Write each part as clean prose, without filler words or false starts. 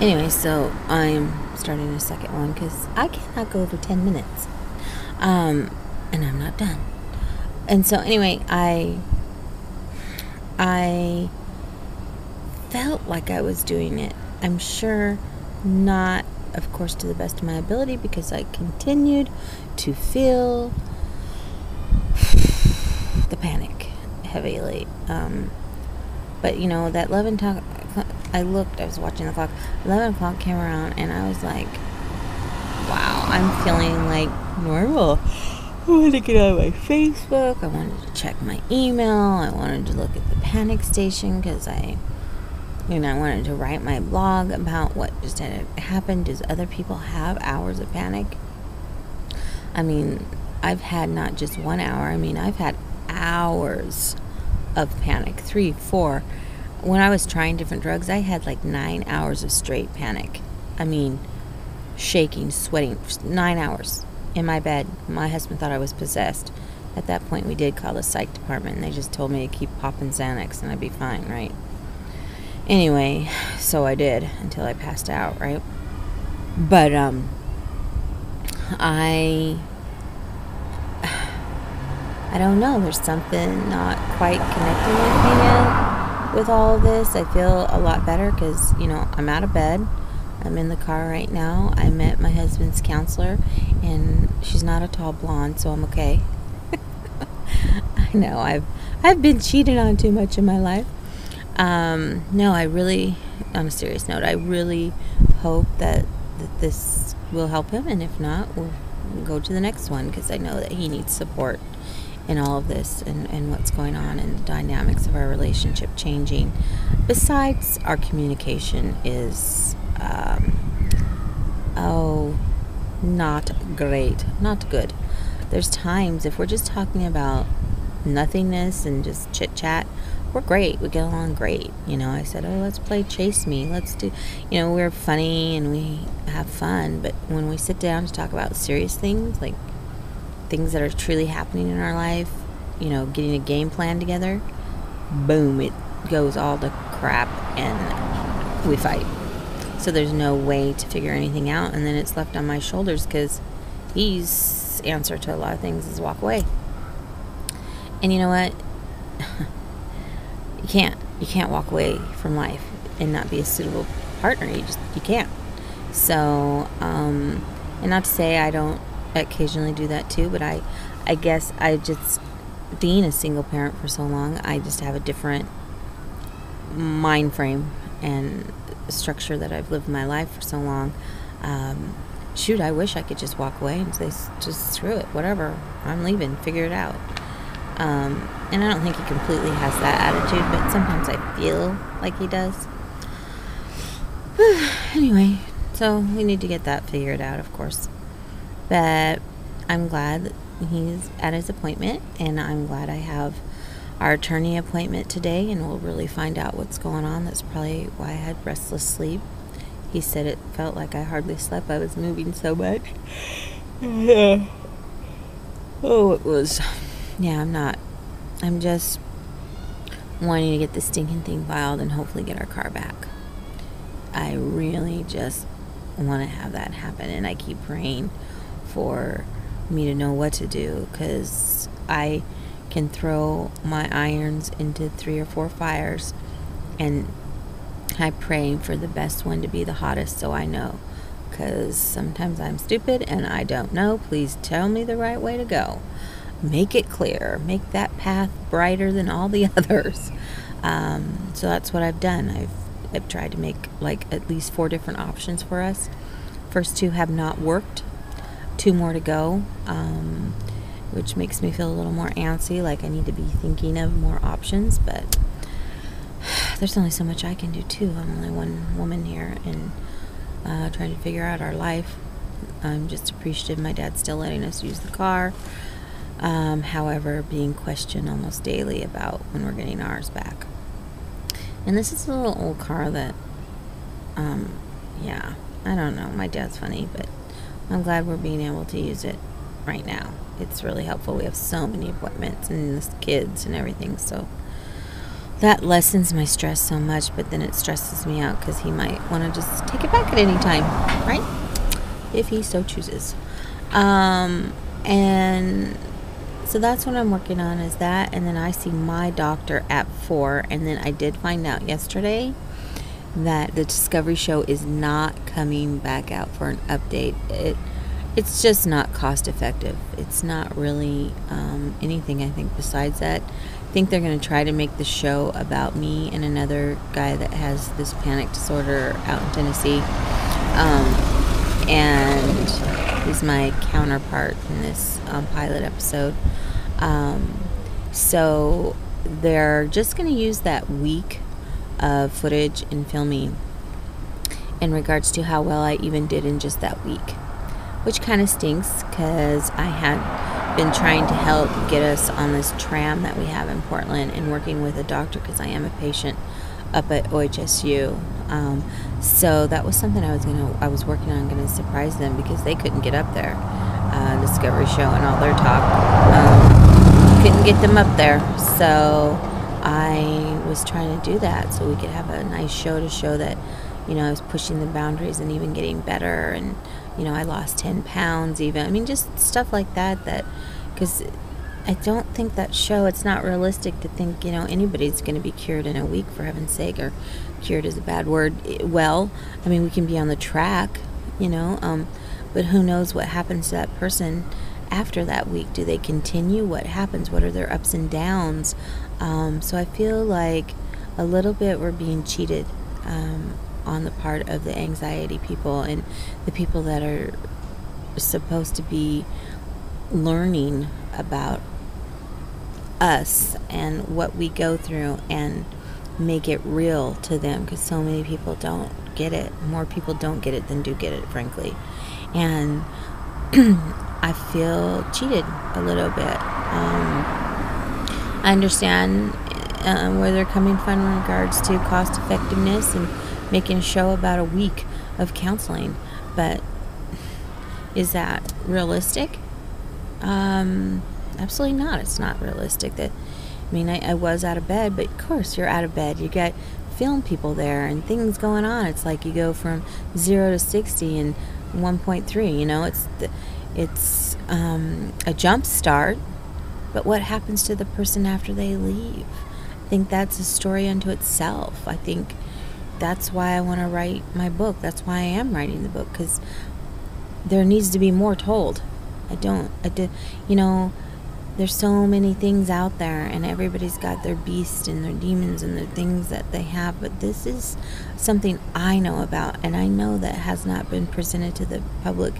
Anyway, so I'm starting a second one because I cannot go over 10 minutes. And I'm not done. And so anyway, I felt like I was doing it. I'm sure not, of course, to the best of my ability, because I continued to feel the panic heavily. But that 11 o'clock, I was watching the clock. 11 o'clock came around, and I was like, wow, I'm feeling like normal. I wanted to get on my Facebook. I wanted to check my email. I wanted to look at the panic station because I wanted to write my blog about what just had happened. Does other people have hours of panic? I mean, I've had not just 1 hour. I mean, I've had hours of panic, 3, 4. When I was trying different drugs, I had like 9 hours of straight panic. I mean, shaking, sweating, 9 hours in my bed. My husband thought I was possessed. At that point, we did call the psych department, and they just told me to keep popping Xanax and I'd be fine, right? Anyway, so I did until I passed out, right? But I don't know. There's something not quite connecting with me yet with all of this. I feel a lot better because, I'm out of bed. I'm in the car right now. I met my husband's counselor, and she's not a tall blonde, so I'm okay. I know I've been cheated on too much in my life. No, I really, on a serious note, I really hope that this will help him, and if not, we'll go to the next one, because I know that he needs support in all of this and what's going on, and the dynamics of our relationship changing. Besides, our communication is not great, not good. There's times, if we're just talking about nothingness and just chit chat, we're great. We get along great. I said, let's play Chase Me. Let's do, we're funny and we have fun. But when we sit down to talk about serious things, like things that are truly happening in our life, getting a game plan together, boom, it goes all to crap and we fight. So there's no way to figure anything out. And then it's left on my shoulders because he's answer to a lot of things is walk away. And you know what? You can't walk away from life and not be a suitable partner. You can't. So, and not to say I don't occasionally do that too, but I guess I just, being a single parent for so long, I just have a different mind frame and structure that I've lived my life for so long. I wish I could just walk away and say, just screw it, whatever, I'm leaving, figure it out. And I don't think he completely has that attitude, but sometimes I feel like he does. Anyway, so we need to get that figured out, of course. But I'm glad that he's at his appointment, and I'm glad I have our attorney appointment today, and we'll really find out what's going on. That's probably why I had restless sleep. He said it felt like I hardly slept. I was moving so much. Yeah. Oh, it was... Yeah, I'm just wanting to get this stinking thing filed and hopefully get our car back. I really just want to have that happen, and I keep praying for me to know what to do, because I can throw my irons into 3 or 4 fires, and I pray for the best one to be the hottest, so I know, because sometimes I'm stupid and I don't know. Please tell me the right way to go. Make it clear. Make that path brighter than all the others. So that's what I've done. I've tried to make like at least 4 different options for us. First 2 have not worked. 2 more to go, which makes me feel a little more antsy, like I need to be thinking of more options, but there's only so much I can do too. I'm only one woman here, and trying to figure out our life. I'm just appreciative my dad's still letting us use the car. However, being questioned almost daily about when we're getting ours back. And this is a little old car that, yeah, I don't know. My dad's funny, but I'm glad we're being able to use it right now. It's really helpful. We have so many appointments and the kids and everything, so that lessens my stress so much, but then it stresses me out because he might want to just take it back at any time, right? If he so chooses. And so that's what I'm working on, is that, and then I see my doctor at 4, and then I did find out yesterday that the Discovery Show is not coming back out for an update. It's just not cost effective. It's not really anything, I think, besides that. I think they're going to try to make the show about me and another guy that has this panic disorder out in Tennessee. And he's my counterpart in this pilot episode. So they're just going to use that week of footage and filming in regards to how well I even did in just that week, which kind of stinks because I had been trying to help get us on this tram that we have in Portland and working with a doctor because I am a patient up at OHSU. So that was something I was working on, going to surprise them because they couldn't get up there. Discovery Show and all their talk, couldn't get them up there. So I was trying to do that so we could have a nice show to show that, you know, I was pushing the boundaries and even getting better. And, you know, I lost 10 pounds even. I mean, just stuff like that, because I don't think that show, it's not realistic to think, you know, anybody's going to be cured in a week, for heaven's sake, or cured is a bad word. Well, I mean, we can be on the track, you know, but who knows what happens to that person after that week? Do they continue? What happens? What are their ups and downs? So I feel like a little bit we're being cheated on the part of the anxiety people and the people that are supposed to be learning about us and what we go through and make it real to them, because so many people don't get it. More people don't get it than do get it, frankly. And I feel cheated a little bit. I understand where they're coming from in regards to cost effectiveness and making a show about a week of counseling, but is that realistic? Absolutely not. It's not realistic. I was out of bed, but of course you're out of bed. You got film people there and things going on. It's like you go from 0 to 60 in 1.3. You know, it's a jump start, but what happens to the person after they leave? I think that's a story unto itself. I think that's why I want to write my book. That's why I am writing the book, because there needs to be more told. You know, there's so many things out there, and everybody's got their beast and their demons and their things that they have, but this is something I know about, and I know that has not been presented to the public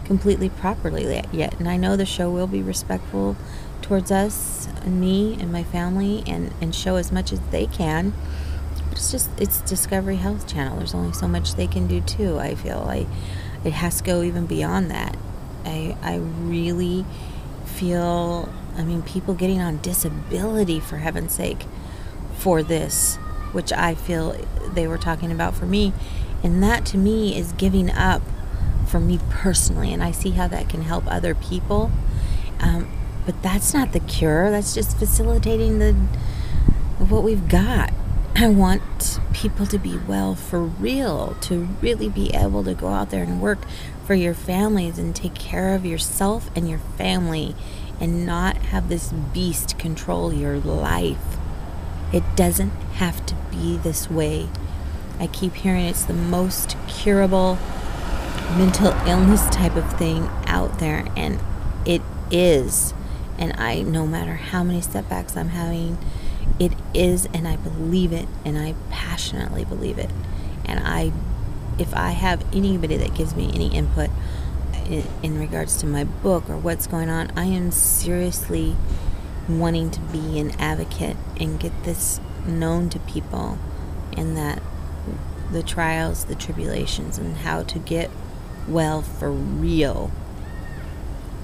completely properly yet. And I know the show will be respectful towards us and me and my family, and show as much as they can. It's Discovery Health Channel. There's only so much they can do too. I feel it has to go even beyond that. I really feel, people getting on disability, for heaven's sake, for this, which I feel they were talking about for me, and that to me is giving up for me personally, and I see how that can help other people, but that's not the cure. That's just facilitating what we've got. I want people to be well for real, to really be able to go out there and work for your families and take care of yourself and your family, and not have this beast control your life. It doesn't have to be this way. I keep hearing it's the most curable mental illness type of thing out there, and it is. And no matter how many setbacks I'm having, it is, and I believe it, and I passionately believe it. And if I have anybody that gives me any input in regards to my book or what's going on, I am seriously wanting to be an advocate and get this known to people, and that the trials, the tribulations, and how to get well for real,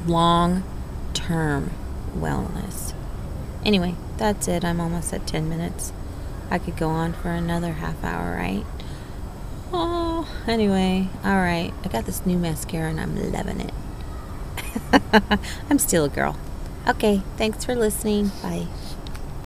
long-term wellness. Anyway, that's it. I'm almost at 10 minutes. I could go on for another half hour, right? Oh, anyway, all right. I got this new mascara and I'm loving it. I'm still a girl. Okay, thanks for listening. Bye.